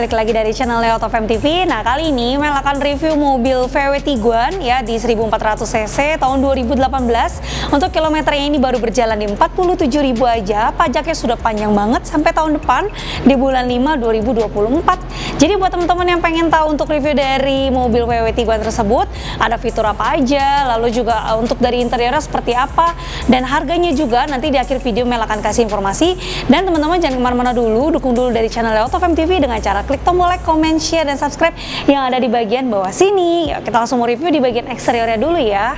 balik lagi dari channel Autofam TV. Nah, kali ini Mel akan review mobil VW Tiguan ya di 1400 cc tahun 2018. Untuk kilometernya ini baru berjalan di 47.000 aja. Pajaknya sudah panjang banget sampai tahun depan di bulan 5 2024. Jadi buat teman-teman yang pengen tahu untuk review dari mobil VW Tiguan tersebut, ada fitur apa aja, lalu juga untuk dari interiornya seperti apa, dan harganya juga nanti di akhir video Mel akan kasih informasi. Dan teman-teman jangan kemana-mana dulu, dukung dulu dari channel Autofam TV dengan cara klik tombol like, comment, share, dan subscribe yang ada di bagian bawah sini. Yuk, kita langsung mau review di bagian eksteriornya dulu ya.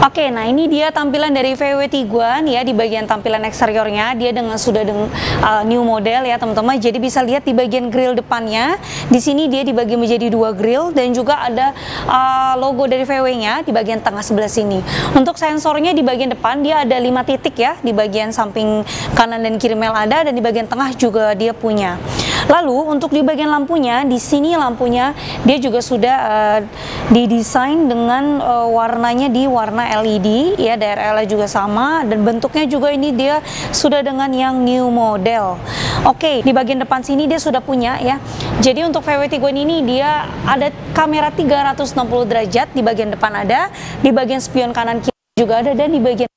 Oke, nah ini dia tampilan dari VW Tiguan ya. Di bagian tampilan eksteriornya dia sudah dengan new model ya teman-teman. Jadi bisa lihat di bagian grill depannya, di sini dia dibagi menjadi dua grill dan juga ada logo dari VW-nya di bagian tengah sebelah sini. Untuk sensornya di bagian depan dia ada 5 titik ya, di bagian samping kanan dan kiri Mel ada, dan di bagian tengah juga dia punya. Lalu untuk di bagian lampunya, di sini lampunya dia juga sudah didesain dengan warnanya di warna LED ya, DRL-nya juga sama, dan bentuknya juga ini dia sudah dengan yang new model. Oke, di bagian depan sini dia sudah punya ya. Jadi untuk VW Tiguan ini dia ada kamera 360 derajat, di bagian depan ada, di bagian spion kanan kiri juga ada, dan di bagian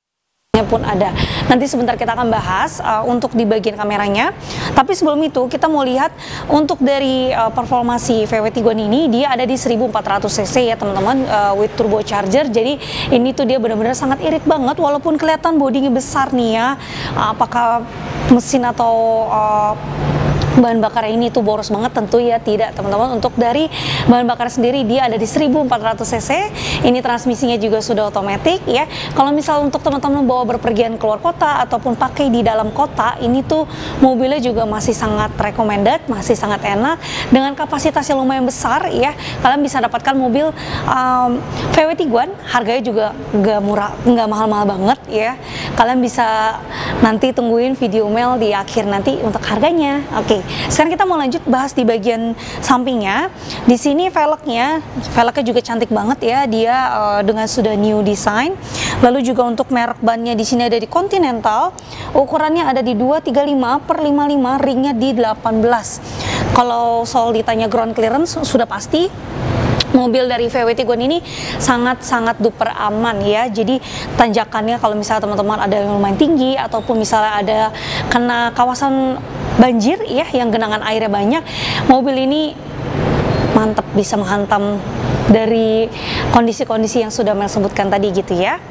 pun ada. Nanti sebentar kita akan bahas untuk di bagian kameranya. Tapi sebelum itu kita mau lihat untuk dari performasi VW Tiguan ini, dia ada di 1400 cc ya teman-teman, with turbocharger. Jadi ini tuh dia benar-benar sangat irit banget, walaupun kelihatan bodinya besar nih ya. Apakah mesin atau bahan bakar ini tuh boros banget? Tentu ya tidak teman-teman. Untuk dari bahan bakar sendiri dia ada di 1400 cc. Ini transmisinya juga sudah otomatis ya. Kalau misal untuk teman-teman bawa berpergian keluar kota ataupun pakai di dalam kota, ini tuh mobilnya juga masih sangat recommended, masih sangat enak, dengan kapasitas yang lumayan besar ya. Kalian bisa dapatkan mobil VW Tiguan, harganya juga nggak murah, nggak mahal-mahal banget ya. Kalian bisa nanti tungguin video Mel di akhir nanti untuk harganya. Oke. Sekarang kita mau lanjut bahas di bagian sampingnya. Di sini velgnya juga cantik banget ya. Dia dengan sudah new design. Lalu juga untuk merek bannya di sini ada di Continental. Ukurannya ada di 235/55, ringnya di 18. Kalau soal ditanya ground clearance sudah pasti mobil dari VW Tiguan ini sangat duper aman ya. Jadi tanjakannya kalau misalnya teman-teman ada yang lumayan tinggi ataupun misalnya ada kena kawasan banjir ya yang genangan airnya banyak, mobil ini mantap bisa menghantam dari kondisi-kondisi yang sudah Mel sebutkan tadi gitu ya.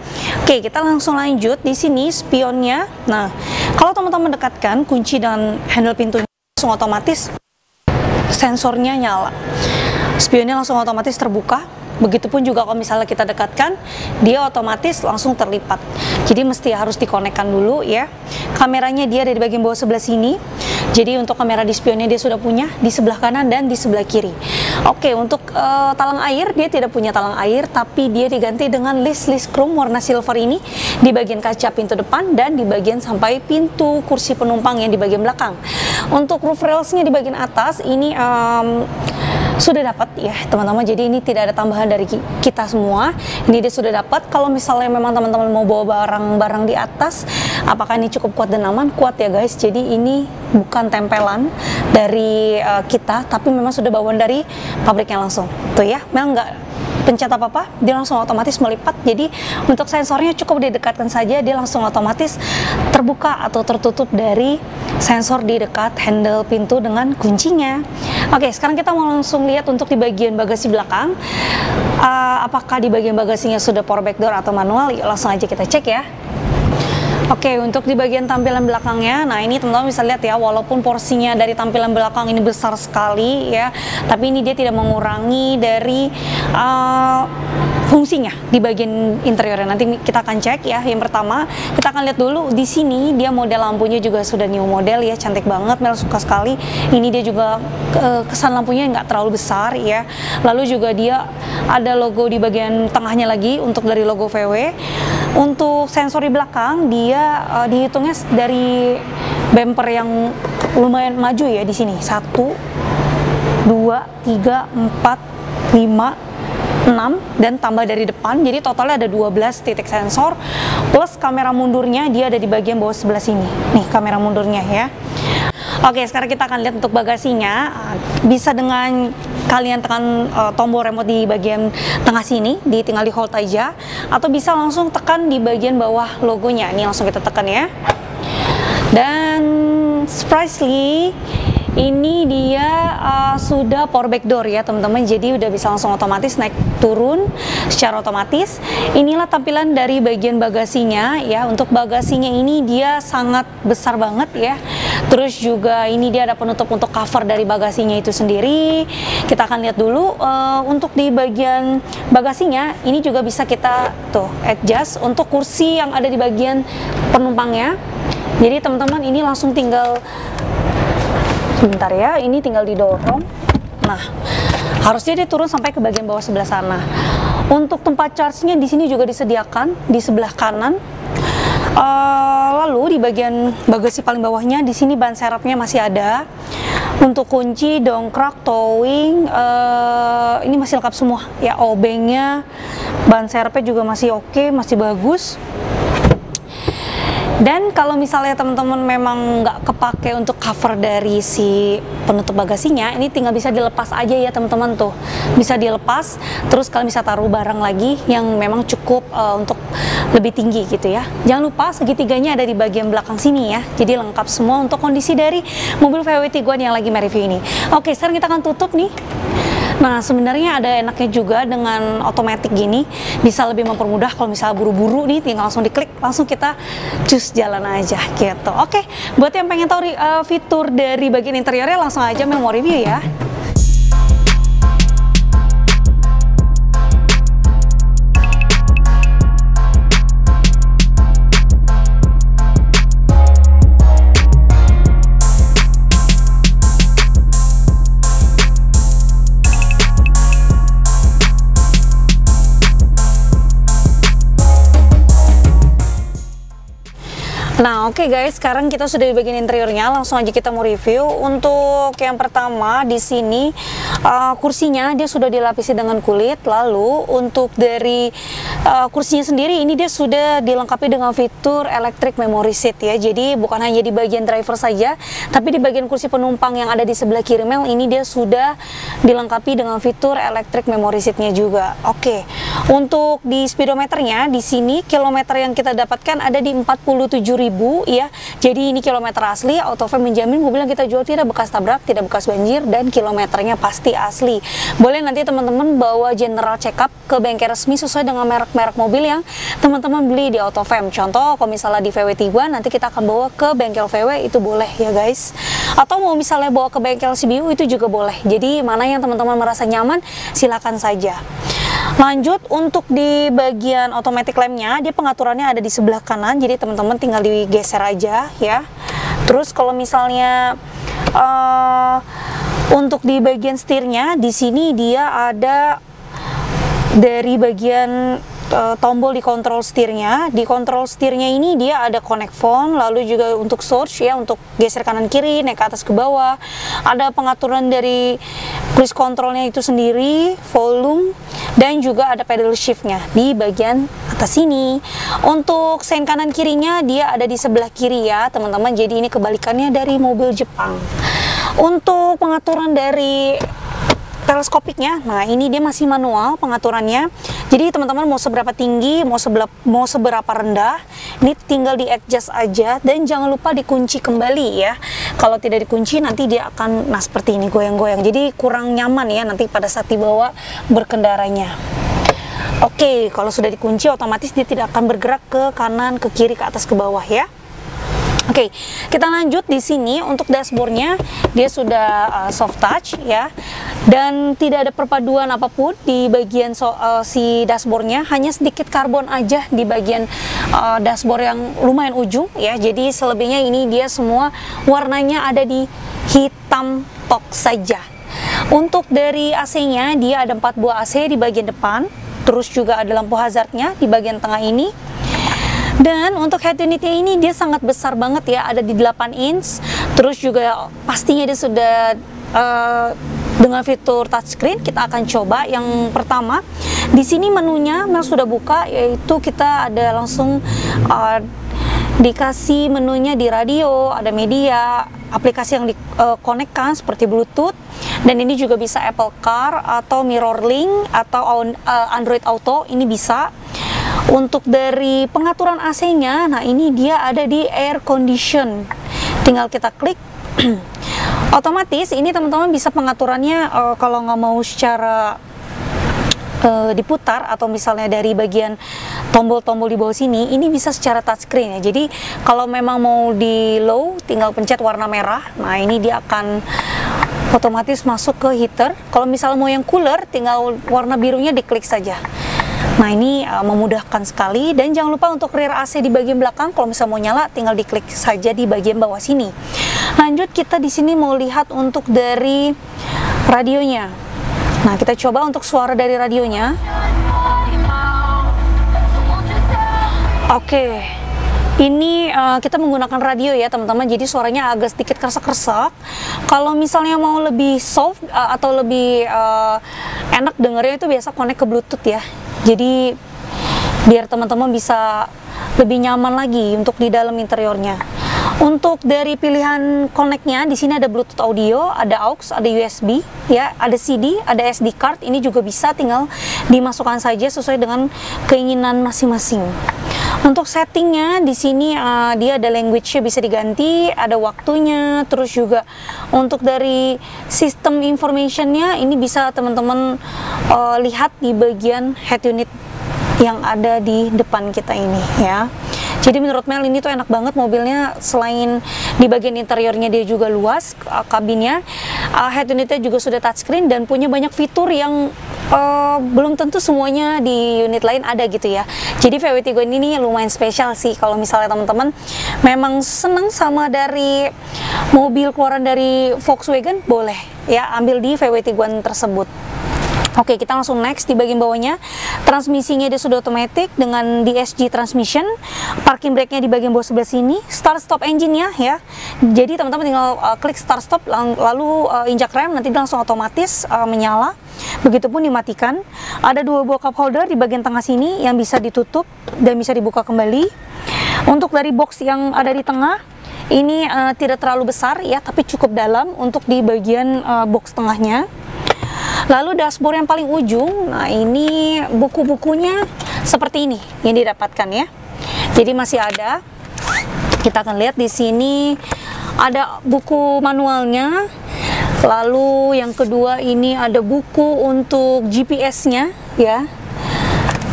Oke, kita langsung lanjut. Di sini spionnya. Nah, kalau teman-teman dekatkan kunci dan handle pintunya langsung otomatis sensornya nyala. Spionnya langsung otomatis terbuka. Begitupun juga kalau misalnya kita dekatkan, dia otomatis langsung terlipat. Jadi mesti harus dikonekkan dulu ya. Kameranya dia ada di bagian bawah sebelah sini. Jadi untuk kamera di spionnya dia sudah punya di sebelah kanan dan di sebelah kiri. Oke, untuk talang air dia tidak punya talang air, tapi dia diganti dengan list chrome warna silver ini di bagian kaca pintu depan dan di bagian sampai pintu kursi penumpang yang di bagian belakang. Untuk roof rails-nya di bagian atas ini sudah dapat ya teman-teman. Jadi ini tidak ada tambahan dari kita semua. Ini dia sudah dapat. Kalau misalnya memang teman-teman mau bawa barang-barang di atas, apakah ini cukup kuat dan aman? Kuat ya guys. Jadi ini bukan tempelan dari kita, tapi memang sudah bawaan dari pabriknya langsung. Tuh ya, Mel nggak pencet apa-apa, dia langsung otomatis melipat. Jadi untuk sensornya cukup didekatkan saja, dia langsung otomatis terbuka atau tertutup dari sensor di dekat handle pintu dengan kuncinya. Oke, sekarang kita mau langsung lihat untuk di bagian bagasi belakang. Apakah di bagian bagasinya sudah power back door atau manual? Yuk langsung aja kita cek ya. Oke, untuk di bagian tampilan belakangnya, nah ini teman-teman bisa lihat ya, walaupun porsinya dari tampilan belakang ini besar sekali ya, tapi ini dia tidak mengurangi dari fungsinya di bagian interiornya. Nanti kita akan cek ya. Yang pertama kita akan lihat dulu di sini dia model lampunya juga sudah new model ya, cantik banget, Mel suka sekali. Ini dia juga kesan lampunya nggak terlalu besar ya. Lalu juga dia ada logo di bagian tengahnya lagi untuk dari logo VW. Untuk sensor di belakang dia dihitungnya dari bumper yang lumayan maju ya di sini. 1, 2, 3, 4, 5, 6 dan tambah dari depan, jadi totalnya ada 12 titik sensor plus kamera mundurnya dia ada di bagian bawah sebelah sini nih, kamera mundurnya ya. Oke, sekarang kita akan lihat untuk bagasinya. Bisa dengan kalian tekan tombol remote di bagian tengah sini, tinggal di hold aja, atau bisa langsung tekan di bagian bawah logonya. Ini langsung kita tekan ya. Dan surprisingly ini dia sudah power back door ya teman-teman, jadi udah bisa langsung otomatis naik turun secara otomatis. Inilah tampilan dari bagian bagasinya ya. Untuk bagasinya ini dia sangat besar banget ya. Terus juga ini dia ada penutup untuk cover dari bagasinya itu sendiri. Kita akan lihat dulu untuk di bagian bagasinya ini juga bisa kita tuh adjust untuk kursi yang ada di bagian penumpangnya. Jadi teman-teman ini langsung tinggal sebentar ya, ini tinggal didorong. Nah, harusnya dia turun sampai ke bagian bawah sebelah sana. Untuk tempat charge-nya di sini juga disediakan di sebelah kanan. Lalu di bagian bagasi paling bawahnya di sini ban serepnya masih ada. Untuk kunci, dongkrak, towing, ini masih lengkap semua ya. Obengnya, ban serepnya juga masih oke, masih bagus. Dan kalau misalnya teman-teman memang nggak kepake untuk cover dari si penutup bagasinya, ini tinggal bisa dilepas aja ya teman-teman tuh. Bisa dilepas, terus kalian bisa taruh barang lagi yang memang cukup untuk lebih tinggi gitu ya. Jangan lupa segitiganya ada di bagian belakang sini ya. Jadi lengkap semua untuk kondisi dari mobil VW Tiguan yang lagi mereview ini. Oke, sekarang kita akan tutup nih. Nah, sebenarnya ada enaknya juga dengan otomatis gini, bisa lebih mempermudah kalau misalnya buru-buru nih, tinggal langsung diklik, langsung kita cus jalan aja gitu. Oke, buat yang pengen tahu fitur dari bagian interiornya, langsung aja mau review ya. Nah, oke guys, sekarang kita sudah di bagian interiornya, langsung aja kita mau review. Untuk yang pertama di sini kursinya dia sudah dilapisi dengan kulit. Lalu untuk dari kursinya sendiri ini dia sudah dilengkapi dengan fitur electric memory seat ya. Jadi bukan hanya di bagian driver saja, tapi di bagian kursi penumpang yang ada di sebelah kiri Mel ini dia sudah dilengkapi dengan fitur electric memory seatnya juga. Oke, untuk di speedometernya di sini kilometer yang kita dapatkan ada di 47.000 ya. Jadi ini kilometer asli. AutoFam menjamin mobil yang kita jual tidak bekas tabrak, tidak bekas banjir, dan kilometernya pasti asli. Boleh nanti teman-teman bawa general check up ke bengkel resmi sesuai dengan merek-merek mobil yang teman-teman beli di AutoFam. Contoh kalau misalnya di VW Tiguan nanti kita akan bawa ke bengkel VW, itu boleh ya guys. Atau mau misalnya bawa ke bengkel CBU itu juga boleh. Jadi mana yang teman-teman merasa nyaman silakan saja. Lanjut untuk di bagian automatic lampnya, dia pengaturannya ada di sebelah kanan, jadi teman-teman tinggal digeser aja ya. Terus kalau misalnya untuk di bagian setirnya di sini dia ada dari bagian tombol di kontrol setirnya. Di kontrol setirnya ini dia ada connect phone, lalu juga untuk search ya, untuk geser kanan kiri, naik ke atas ke bawah. Ada pengaturan dari cruise controlnya itu sendiri, volume, dan juga ada pedal shiftnya di bagian atas sini. Untuk sein kanan kirinya dia ada di sebelah kiri ya teman-teman, jadi ini kebalikannya dari mobil Jepang. Untuk pengaturan dari teleskopiknya, nah ini dia masih manual pengaturannya. Jadi teman-teman mau seberapa tinggi, mau seberapa rendah, ini tinggal di adjust aja, dan jangan lupa dikunci kembali ya. Kalau tidak dikunci nanti dia akan seperti ini goyang-goyang. Jadi kurang nyaman ya nanti pada saat dibawa berkendaranya. Oke, kalau sudah dikunci otomatis dia tidak akan bergerak ke kanan, ke kiri, ke atas, ke bawah ya. Oke, kita lanjut di sini untuk dashboardnya dia sudah soft touch ya, dan tidak ada perpaduan apapun di bagian si dashboardnya, hanya sedikit karbon aja di bagian dashboard yang lumayan ujung ya. Jadi selebihnya ini dia semua warnanya ada di hitam tok saja. Untuk dari AC-nya dia ada 4 buah AC di bagian depan, terus juga ada lampu hazardnya di bagian tengah ini. Dan untuk head unitnya ini dia sangat besar banget ya, ada di 8 inch, Terus juga pastinya dia sudah dengan fitur touchscreen. Kita akan coba yang pertama. Di sini menunya Mel sudah buka, yaitu kita ada langsung dikasih menunya di radio, ada media, aplikasi yang dikonekkan seperti Bluetooth, dan ini juga bisa Apple Car atau MirrorLink atau Android Auto, ini bisa. Untuk dari pengaturan AC-nya, nah ini dia ada di air condition, tinggal kita klik. Otomatis ini teman-teman bisa pengaturannya kalau nggak mau secara diputar atau misalnya dari bagian tombol-tombol di bawah sini, ini bisa secara touchscreen ya. Jadi kalau memang mau di low, tinggal pencet warna merah. Nah ini dia akan otomatis masuk ke heater. Kalau misalnya mau yang cooler, tinggal warna birunya diklik saja. Nah ini memudahkan sekali. Dan jangan lupa untuk rear AC di bagian belakang, kalau misalnya mau nyala tinggal diklik saja di bagian bawah sini. Lanjut, kita di sini mau lihat untuk dari radionya. Nah kita coba untuk suara dari radionya. Oke, ini kita menggunakan radio ya teman-teman, jadi suaranya agak sedikit kerasa-kerasa. Kalau misalnya mau lebih soft atau lebih enak dengernya, itu biasa connect ke Bluetooth ya. Jadi biar teman-teman bisa lebih nyaman lagi untuk di dalam interiornya. Untuk dari pilihan connect-nya, di sini ada Bluetooth audio, ada aux, ada USB, ya, ada CD, ada SD card. Ini juga bisa, tinggal dimasukkan saja sesuai dengan keinginan masing-masing. Untuk settingnya di sini dia ada language-nya bisa diganti, ada waktunya, terus juga untuk dari sistem information-nya ini bisa teman-teman lihat di bagian head unit yang ada di depan kita ini ya. Jadi menurut Mel ini tuh enak banget mobilnya, selain di bagian interiornya dia juga luas kabinnya, head unitnya juga sudah touchscreen dan punya banyak fitur yang belum tentu semuanya di unit lain ada gitu ya. Jadi VW Tiguan ini lumayan spesial sih kalau misalnya teman-teman memang senang sama dari mobil keluaran dari Volkswagen, boleh ya ambil di VW Tiguan tersebut. Oke, kita langsung next. Di bagian bawahnya transmisinya dia sudah otomatis dengan DSG transmission. Parking brake-nya di bagian bawah sebelah sini. Start stop engine-nya ya. Jadi teman-teman tinggal klik start stop lalu injak rem, nanti dia langsung otomatis menyala. Begitupun dimatikan. Ada dua buah cup holder di bagian tengah sini yang bisa ditutup dan bisa dibuka kembali. Untuk dari box yang ada di tengah, ini tidak terlalu besar ya, tapi cukup dalam untuk di bagian box tengahnya. Lalu dashboard yang paling ujung, nah ini buku-bukunya seperti ini yang didapatkan ya. Jadi masih ada. Kita akan lihat di sini ada buku manualnya. Lalu yang kedua ini ada buku untuk GPS-nya ya.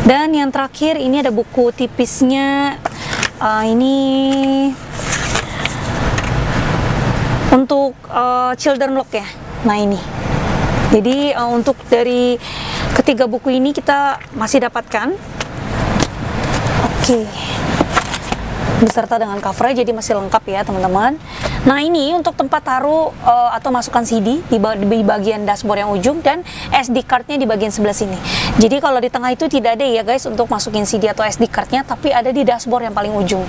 Dan yang terakhir ini ada buku tipisnya. Ini untuk children lock ya. Nah ini. Jadi untuk dari ketiga buku ini kita masih dapatkan. Oke. Beserta dengan covernya, jadi masih lengkap ya teman-teman. Nah ini untuk tempat taruh atau masukkan CD di bagian dashboard yang ujung, dan SD cardnya di bagian sebelah sini. Jadi kalau di tengah itu tidak ada ya guys untuk masukin CD atau SD cardnya, tapi ada di dashboard yang paling ujung.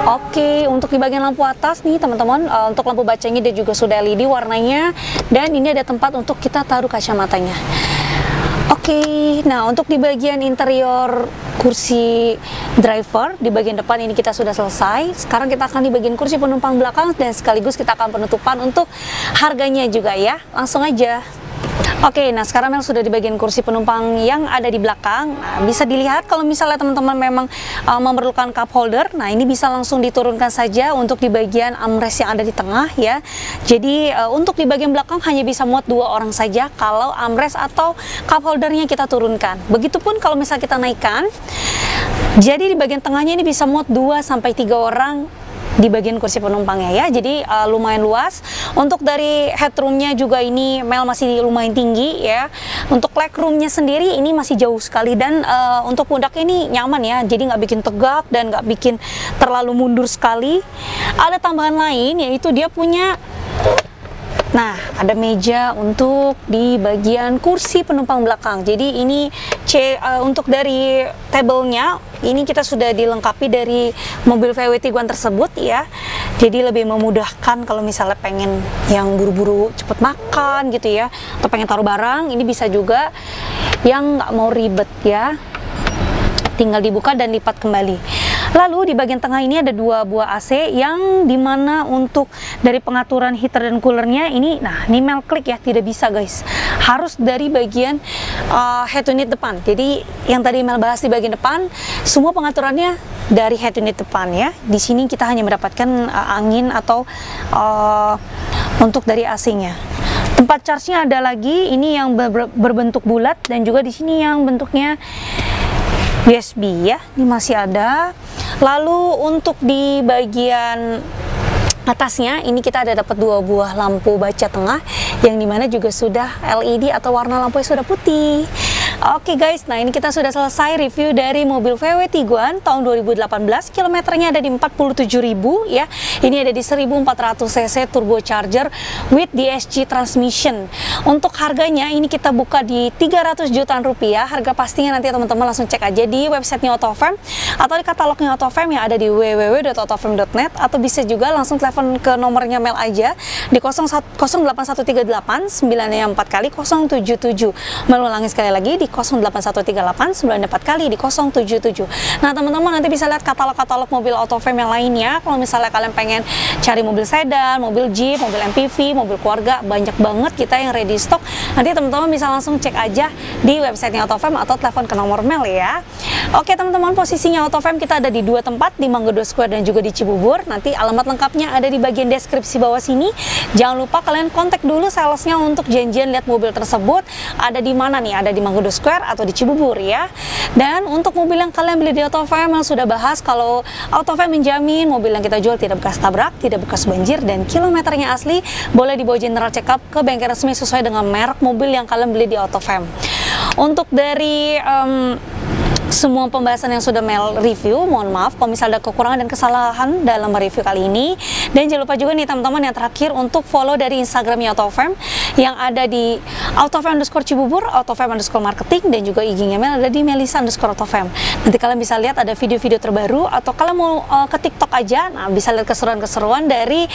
Oke, untuk di bagian lampu atas nih teman-teman, untuk lampu bacanya dia juga sudah LED warnanya, dan ini ada tempat untuk kita taruh kacamatanya. Oke, nah untuk di bagian interior kursi driver di bagian depan ini kita sudah selesai. Sekarang kita akan di bagian kursi penumpang belakang, dan sekaligus kita akan penutupan untuk harganya juga ya. Langsung aja. Oke, nah sekarang Mel sudah di bagian kursi penumpang yang ada di belakang. Nah, bisa dilihat kalau misalnya teman-teman memang memerlukan cup holder, nah ini bisa langsung diturunkan saja untuk di bagian armrest yang ada di tengah ya. Jadi untuk di bagian belakang hanya bisa muat 2 orang saja kalau armrest atau cup holdernya kita turunkan. Begitupun kalau misalnya kita naikkan, jadi di bagian tengahnya ini bisa muat 2 sampai 3 orang di bagian kursi penumpangnya ya. Jadi lumayan luas. Untuk dari headroomnya juga ini Mel masih lumayan tinggi ya. Untuk legroomnya sendiri ini masih jauh sekali, dan untuk pundaknya ini nyaman ya, jadi nggak bikin tegak dan nggak bikin terlalu mundur sekali. Ada tambahan lain, yaitu dia punya Nah, ada meja untuk di bagian kursi penumpang belakang. Jadi ini untuk dari tablenya ini kita sudah dilengkapi dari mobil VW Tiguan tersebut ya. Jadi lebih memudahkan kalau misalnya pengen yang buru-buru cepet makan gitu ya, atau pengen taruh barang, ini bisa juga yang nggak mau ribet ya. Tinggal dibuka dan lipat kembali. Lalu di bagian tengah ini ada 2 buah AC yang dimana untuk dari pengaturan heater dan coolernya ini, nah ini Mel klik ya, tidak bisa guys, harus dari bagian head unit depan. Jadi yang tadi Mel bahas di bagian depan, semua pengaturannya dari head unit depan ya. Di sini kita hanya mendapatkan angin atau untuk dari AC-nya. Tempat charge-nya ada lagi, ini yang berbentuk bulat dan juga di sini yang bentuknya USB ya, ini masih ada. Lalu untuk di bagian atasnya ini kita ada dapat 2 buah lampu baca tengah yang dimana juga sudah LED atau warna lampunya sudah putih. Oke guys, nah ini kita sudah selesai review dari mobil VW Tiguan tahun 2018. Kilometernya ada di 47.000 ya. Ini ada di 1400 cc turbocharger with DSG transmission. Untuk harganya ini kita buka di 300 jutaan rupiah. Harga pastinya nanti teman-teman langsung cek aja di websitenya AutoFam atau di katalognya AutoFam yang ada di www.autofam.net, atau bisa juga langsung telepon ke nomornya Mel aja di 08138 9 4 kali 077. Mel ulangi sekali lagi di 08138 94 kali di 077. Nah teman-teman nanti bisa lihat katalog-katalog mobil AutoFam yang lainnya. Kalau misalnya kalian pengen cari mobil sedan, mobil Jeep, mobil MPV, mobil keluarga, banyak banget kita yang ready stock. Nanti teman-teman bisa langsung cek aja di websitenya AutoFam atau telepon ke nomor Mel ya. Oke teman-teman, posisinya AutoFam kita ada di 2 tempat, di Mangga 2 Square dan juga di Cibubur. Nanti alamat lengkapnya ada di bagian deskripsi bawah sini. Jangan lupa kalian kontak dulu salesnya untuk janjian lihat mobil tersebut ada di mana nih, ada di Mangga 2 Square atau di Cibubur ya. Dan untuk mobil yang kalian beli di AutoFam, yang sudah bahas kalau AutoFam menjamin mobil yang kita jual tidak bekas tabrak, tidak bekas banjir, dan kilometernya asli. Boleh dibawa general check up ke bengkel resmi sesuai dengan merek mobil yang kalian beli di AutoFam. Untuk dari semua pembahasan yang sudah Mel review, mohon maaf kalau misalnya ada kekurangan dan kesalahan dalam review kali ini. Dan jangan lupa juga nih teman-teman yang terakhir untuk follow dari Instagramnya AutoFam yang ada di @autofam_cibubur, @autofam_marketing, dan juga IG-nya Mel ada di melisa_autofam. Nanti kalian bisa lihat ada video-video terbaru, atau kalian mau ke TikTok aja, nah bisa lihat keseruan-keseruan dari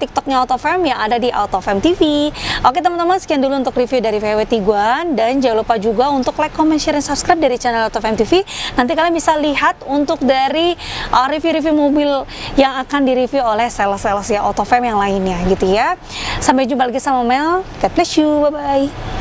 TikToknya AutoFam yang ada di AutoFam TV. Oke teman-teman, sekian dulu untuk review dari VW Tiguan, dan jangan lupa juga untuk like, comment, share, dan subscribe dari channel AutoFam TV. Nanti kalian bisa lihat untuk dari review-review mobil yang akan direview oleh sales-sales ya AutoFam yang lainnya gitu ya. Sampai jumpa lagi sama Mel. God bless you. Bye-bye.